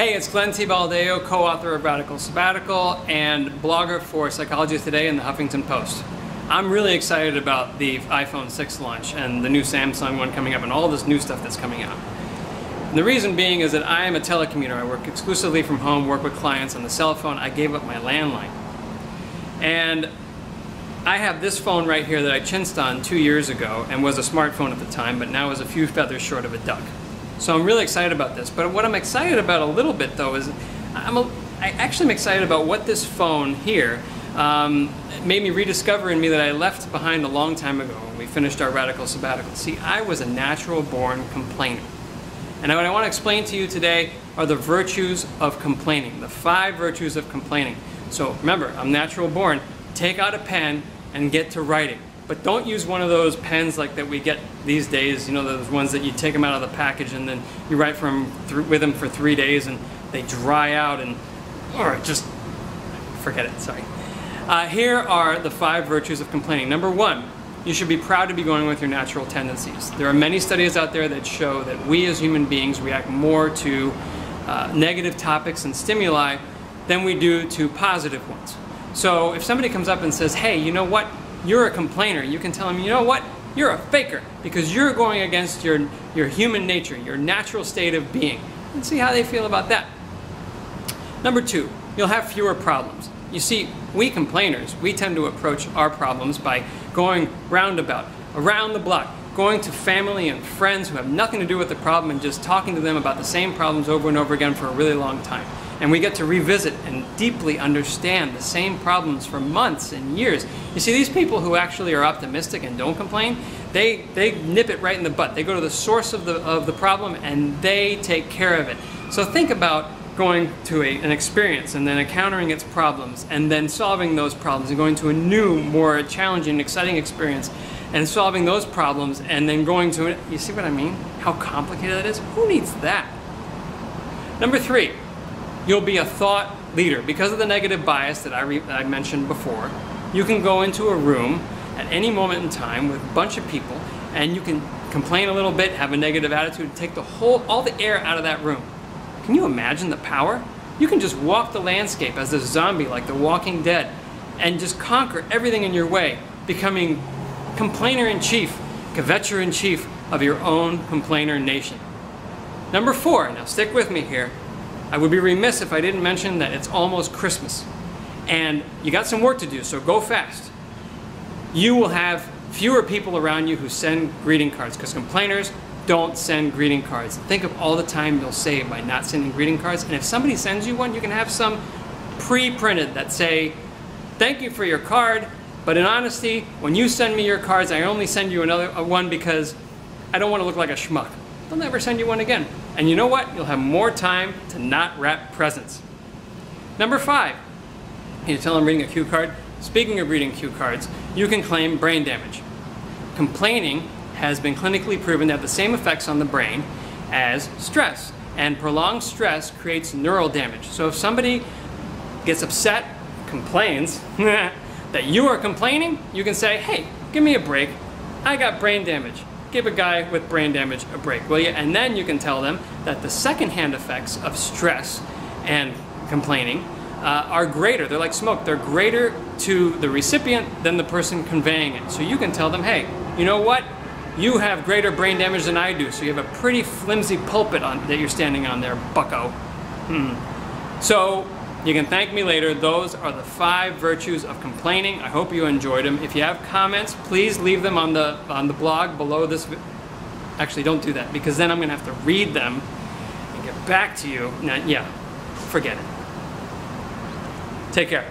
Hey, it's Glenn T. Baldeo, co-author of Radical Sabbatical and blogger for Psychology Today and the Huffington Post. I'm really excited about the iPhone 6 launch and the new Samsung one coming up and all this new stuff that's coming out. And the reason being is that I am a telecommuter. I work exclusively from home, work with clients on the cell phone. I gave up my landline. And I have this phone right here that I chinced on 2 years ago and was a smartphone at the time, but now is a few feathers short of a duck. So I'm really excited about this. But what I'm excited about a little bit though is I actually am excited about what this phone here made me rediscover in me that I left behind a long time ago when we finished our Radical Sabbatical. See, I was a natural born complainer. And what I want to explain to you today are the virtues of complaining, the 5 virtues of complaining. So remember, I'm natural born. Take out a pen and get to writing. But don't use one of those pens like that we get these days, you know, those ones that you take them out of the package and then you write with them for 3 days and they dry out or just forget it, sorry. Here are the 5 virtues of complaining. Number 1, you should be proud to be going with your natural tendencies. There are many studies out there that show that we as human beings react more to negative topics and stimuli than we do to positive ones. So if somebody comes up and says, hey, you know what? You're a complainer, you can tell them, you know what? You're a faker because you're going against your human nature, your natural state of being. And see how they feel about that. Number 2, you'll have fewer problems. You see, we complainers, we tend to approach our problems by going roundabout, around the block, going to family and friends who have nothing to do with the problem and just talking to them about the same problems over and over again for a really long time. And we get to revisit and deeply understand the same problems for months and years. You see, these people who actually are optimistic and don't complain, they nip it right in the butt. They go to the source of the problem and they take care of it. So think about going to an experience and then encountering its problems and then solving those problems and going to a new, more challenging, exciting experience and solving those problems and then going to, you see what I mean? How complicated that is? Who needs that? Number 3. You'll be a thought leader. Because of the negative bias that I mentioned before, you can go into a room at any moment in time with a bunch of people and you can complain a little bit, have a negative attitude, take all the air out of that room. Can you imagine the power? You can just walk the landscape as a zombie like The Walking Dead and just conquer everything in your way, becoming complainer-in-chief, kvetcher-in-chief of your own complainer nation. Number 4, now stick with me here. I would be remiss if I didn't mention that it's almost Christmas and you got some work to do, so go fast. You will have fewer people around you who send greeting cards because complainers don't send greeting cards. Think of all the time you'll save by not sending greeting cards, and if somebody sends you one, you can have some pre-printed that say, thank you for your card, but in honesty, when you send me your cards, I only send you another one because I don't want to look like a schmuck. They'll never send you one again. And you know what? You'll have more time to not wrap presents. Number 5, you tell them reading a cue card. Speaking of reading cue cards, you can claim brain damage. Complaining has been clinically proven to have the same effects on the brain as stress. And prolonged stress creates neural damage. So if somebody gets upset, complains, that you are complaining, you can say, hey, give me a break. I got brain damage. Give a guy with brain damage a break, will you? And then you can tell them that the secondhand effects of stress and complaining are greater. They're like smoke. They're greater to the recipient than the person conveying it. So you can tell them, hey, you know what? You have greater brain damage than I do, so you have a pretty flimsy pulpit that you're standing on there, bucko. So you can thank me later. Those are the 5 virtues of complaining. I hope you enjoyed them. If you have comments, please leave them on the blog below this. Actually, don't do that because then I'm going to have to read them and get back to you. Now, yeah, forget it. Take care.